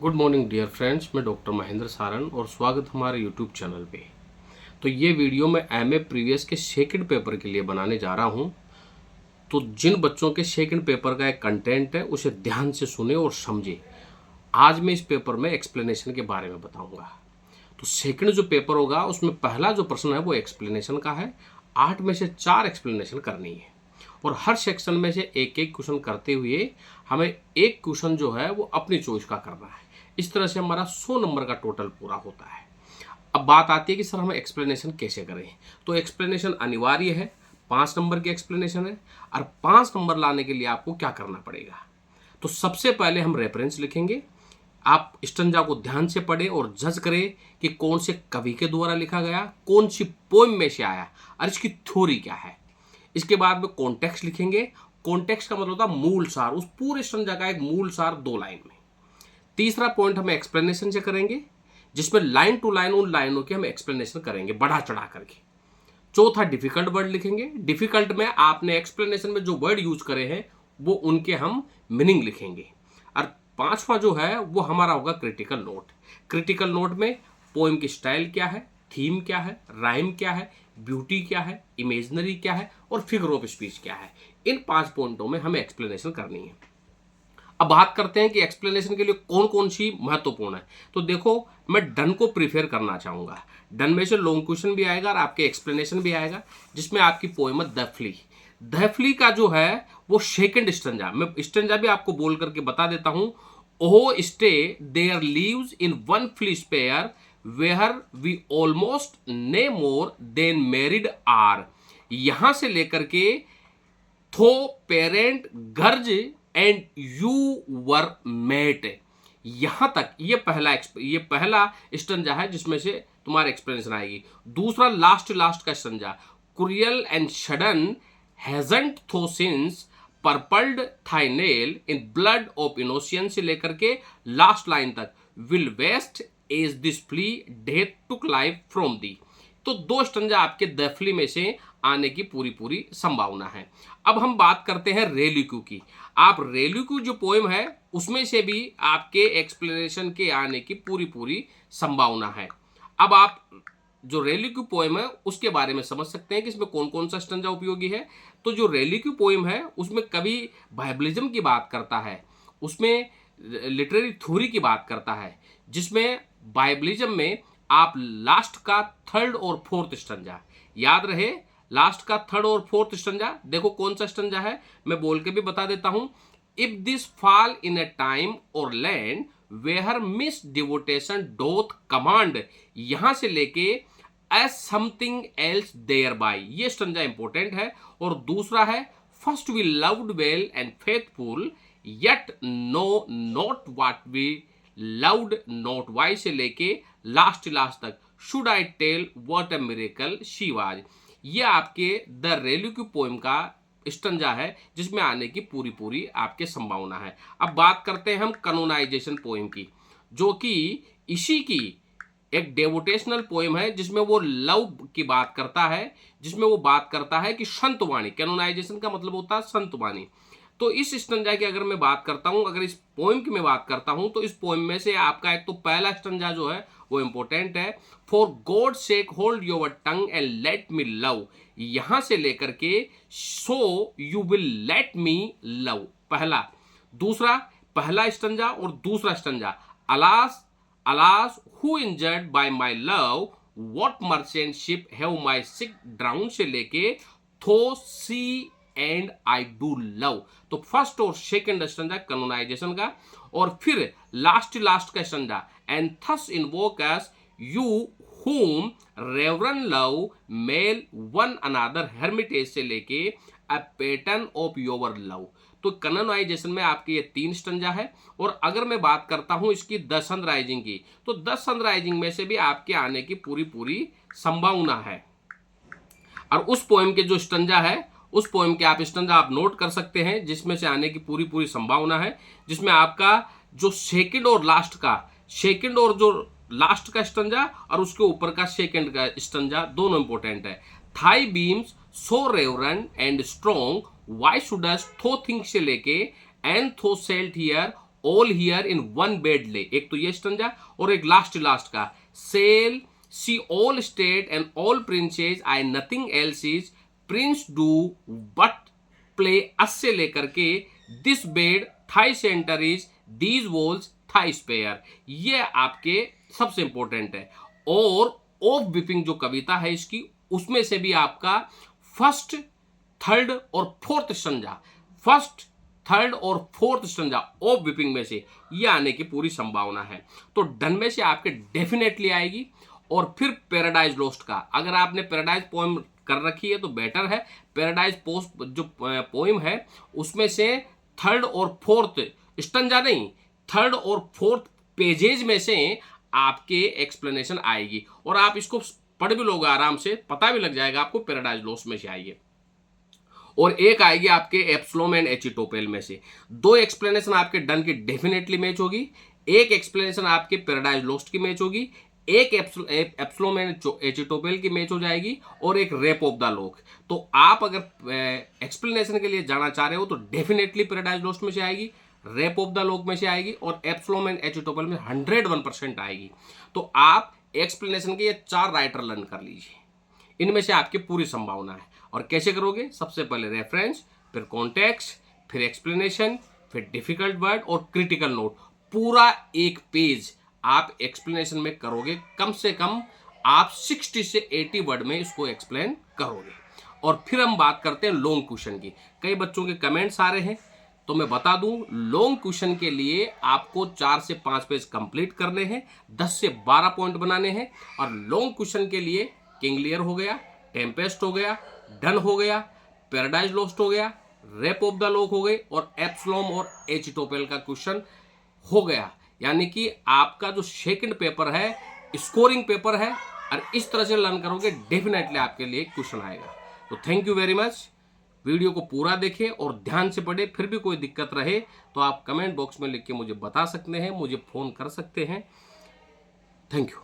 Good morning dear friends, मैं doctor Mahendra Saran और स्वागत हमारे यूट्यूब चैनल पे। तो ये वीडियो मैं एमए प्रीवियस के सेकंड पेपर के लिए बनाने जा रहा हूँ। तो जिन बच्चों के सेकंड पेपर का एक कंटेंट है उसे ध्यान से सुने और समझे। आज मैं इस पेपर में एक्सप्लेनेशन के बारे में बताऊंगा। तो सेकंड जो पेपर होगा उसमें पहला जो प्रश्न है वो एक्सप्लेनेशन का है। 8 में से 4 एक्सप्लेनेशन करनी है और हर सेक्शन में से एक एक क्वेश्चन करते हुए हमें एक क्वेश्चन जो है वो अपनी चॉइस का करना है। इस तरह से हमारा 100 नंबर का टोटल पूरा होता है। अब बात आती है कि सर हमें एक्सप्लेनेशन कैसे करें। तो एक्सप्लेनेशन अनिवार्य है, 5 नंबर की एक्सप्लेनेशन है और 5 नंबर लाने के लिए आपको क्या करना पड़ेगा। तो सबसे पहले हम रेफरेंस लिखेंगे। आप स्टंजा को ध्यान से पढ़ें और जज करें कि कौन से कवि के द्वारा लिखा गया, कौन सी पोएम में से आया और इसकी थ्योरी क्या है। इसके बाद में कॉन्टेक्स्ट लिखेंगे। कॉन्टेक्स्ट का मतलब होता है मूल सार, उस पूरे स्टंजा का एक मूल सार 2 लाइन में। तीसरा पॉइंट हम एक्सप्लेनेशन से करेंगे, जिसमें लाइन टू लाइन उन लाइनों की हम एक्सप्लेनेशन करेंगे बढ़ा चढ़ा करके। चौथा डिफिकल्ट वर्ड लिखेंगे। डिफिकल्ट में आपने एक्सप्लेनेशन में जो वर्ड यूज करे हैं वो उनके हम मीनिंग लिखेंगे। और पांचवा जो है वो हमारा होगा क्रिटिकल नोट। क्रिटिकल नोट में पोएम की स्टाइल क्या है, थीम क्या है, राइम क्या है, ब्यूटी क्या है, इमेजनरी क्या है और फिगर ऑफ स्पीच क्या है। इन 5 पॉइंटों में हमें एक्सप्लेनेशन करनी है। अब बात करते हैं कि एक्सप्लेनेशन के लिए कौन कौन सी महत्वपूर्ण है। तो देखो, मैं डन को प्रीफेयर करना चाहूंगा। डन में से लॉन्ग क्वेश्चन भी आएगा और आपके एक्सप्लेनेशन भी आएगा, जिसमें आपकी पोएम दफली। दफली का जो है वो सेकंड स्टंजा, मैं स्टंजा भी आपको बोल करके बता देता हूं। Oh stay there lives in one flea spare where we almost nay more then married are. यहां से लेकर के थो पेरेंट गर्ज एंड यू वर मेट, यहां तक ये पहला स्टंजा है जिसमें से तुम्हारा एक्सप्लेनेशन आएगी। दूसरा लास्ट का stanza, cruel and sudden hast thou since purpled thy nail in blood of innocence से लेकर के लास्ट लाइन तक, will waste as this flea death took life from thee. तो 2 स्टंजा आपके दफली में से आने की पूरी पूरी संभावना है। अब हम बात करते हैं रेलिक्यू की। आप रेलिक्यू जो पोएम है उसमें से भी आपके एक्सप्लेनेशन के आने की पूरी पूरी संभावना है। अब आप जो रेलिक्यू पोएम है उसके बारे में समझ सकते हैं कि इसमें कौन कौन सा स्टंजा उपयोगी है। तो जो रेलिक्यू पोएम है उसमें कवि बाइबलिज्म की बात करता है, उसमें लिटरेरी थ्योरी की बात करता है, जिसमें बाइबलिज्म में आप लास्ट का थर्ड और फोर्थ स्टंजा याद रहे। लास्ट का थर्ड और फोर्थ स्टंजा देखो कौन सा स्टंजा है, मैं बोल के भी बता देता हूं। If this fall in a time और land where mis devotion doth command, यहां से लेके as something else thereby, ये स्टंजा इंपॉर्टेंट है। और दूसरा है first we loved well and faithful yet knew not what we loved not why से लेके लास्ट तक, should I tell what a miracle she was. ये आपके द रेलिक्यू पोएम का स्टंजा है जिसमें आने की पूरी पूरी आपके संभावना है। अब बात करते हैं हम कैनोनाइजेशन पोएम की, जो कि इसी की एक डेवोटेशनल पोएम है, जिसमें वो लव की बात करता है, जिसमें वो बात करता है कि संतवाणी, कैनोनाइजेशन का मतलब होता है संतवाणी। तो इस स्टंजा की अगर मैं बात करता हूं, अगर इस पोएम की मैं बात करता हूं, तो इस पोएम में से आपका एक तो पहला स्टंजा जो है वो इंपॉर्टेंट है, for God sake hold your tongue and let me love, यहां से लेकर के so you will let me love, पहला। दूसरा, पहला स्टंजा और दूसरा stanza, alas alas who injured bye my love what merchant ship have my sick drown से लेके थो सी एंड आई डू लव। तो फर्स्ट और सेकंड स्टंजा कैनोनाइजेशन का, और फिर लास्ट का stanza, and thus invoke us you whom reverend love made one another hermitage से लेके a pattern of your love। तो कैनोनाइजेशन में आपके ये 3 स्टंजा है। और अगर मैं बात करता हूं इसकी द सनराइजिंग की, तो द सनराइजिंग में से भी आपके आने की पूरी पूरी संभावना है। और उस पोएम के जो स्टंजा है, उस पोएम के आप स्टंजा आप नोट कर सकते हैं, जिसमें से आने की पूरी पूरी संभावना है, जिसमें आपका जो सेकंड और जो लास्ट का स्टंजा और उसके ऊपर का सेकंड का स्टंजा दोनों इंपॉर्टेंट है। Thy beams so reverend and strong why shouldst thou think से लेके and thou shalt hear all here in one bed lay, एक तो ये स्टंजा और एक लास्ट का, she'll see all state and all princes I nothing else is prince do but play, us से लेकर के this bed thy centre is these walls thy sphere, ये आपके सबसे इंपॉर्टेंट है। और ऑफ विपिंग जो कविता है इसकी, उसमें से भी आपका फर्स्ट थर्ड और फोर्थ स्टंजा, फर्स्ट थर्ड और फोर्थ स्टंजा ऑफ विपिंग में से ये आने की पूरी संभावना है। तो डन में से आपके डेफिनेटली आएगी। और फिर पैराडाइज लोस्ट का, अगर आपने पैराडाइज पोएम कर रखी है तो बेटर है। पैराडाइज पोस्ट जो पोएम है उसमें से थर्ड और फोर्थ स्टंजा नहीं, थर्ड और फोर्थ पेजेज में से आपके एक्सप्लेनेशन आएगी और आप इसको पढ़ भी लोगे आराम से, पता भी लग जाएगा आपको पैराडाइज लोस्ट में से आएगी। और एक आएगी आपके एप्सिलॉन एंड एचिटोपेल में से। दो एक्सप्लेनेशन आपके डन की डेफिनेटली मैच होगी, एक एक्सप्लेनेशन आपके पैराडाइज लोस्ट की मैच होगी, एक एप्सिलॉन एंड एचिटोपेल की मैच हो जाएगी और एक रेप ऑफ द लॉक। तो आप अगर एक्सप्लेनेशन के लिए जाना चाह रहे हो तो डेफिनेटली पैराडाइज लोस्ट में से आएगी, रेप ऑफ द लॉक में से आएगी और एप्सिलॉन एंड एचिटोपेल में 101% आएगी। तो आप एक्सप्लेनेशन के ये 4 राइटर लर्न कर लीजिए, इनमें से आपकी पूरी संभावना है। और कैसे करोगे? सबसे पहले रेफरेंस, फिर कॉन्टेक्स्ट, फिर एक्सप्लेनेशन, फिर डिफिकल्ट वर्ड और क्रिटिकल नोट। पूरा एक पेज आप एक्सप्लेनेशन में करोगे, कम से कम आप 60 से 80 वर्ड में इसको एक्सप्लेन करोगे। और फिर हम बात करते हैं लॉन्ग क्वेश्चन की। कई बच्चों के कमेंट्स आ रहे हैं, तो मैं बता दूं, लॉन्ग क्वेश्चन के लिए आपको 4 से 5 पेज कंप्लीट करने हैं, 10 से 12 पॉइंट बनाने हैं। और लॉन्ग क्वेश्चन के लिए किंग लियर हो गया, टेम्पेस्ट हो गया, डन हो गया, पैराडाइज लोस्ट हो गया, रेप ऑफ द लॉक हो गई और एप्सिलॉन और एचिटोपेल का क्वेश्चन हो गया। यानी कि आपका जो सेकंड पेपर है स्कोरिंग पेपर है, और इस तरह से लर्न करोगे डेफिनेटली आपके लिए क्वेश्चन आएगा। तो thank you very much. Video को पूरा देखें और ध्यान से पढ़ें। फिर भी कोई दिक्कत रहे तो आप कमेंट बॉक्स में लिख के मुझे बता सकते हैं, मुझे फ़ोन कर सकते हैं। Thank you.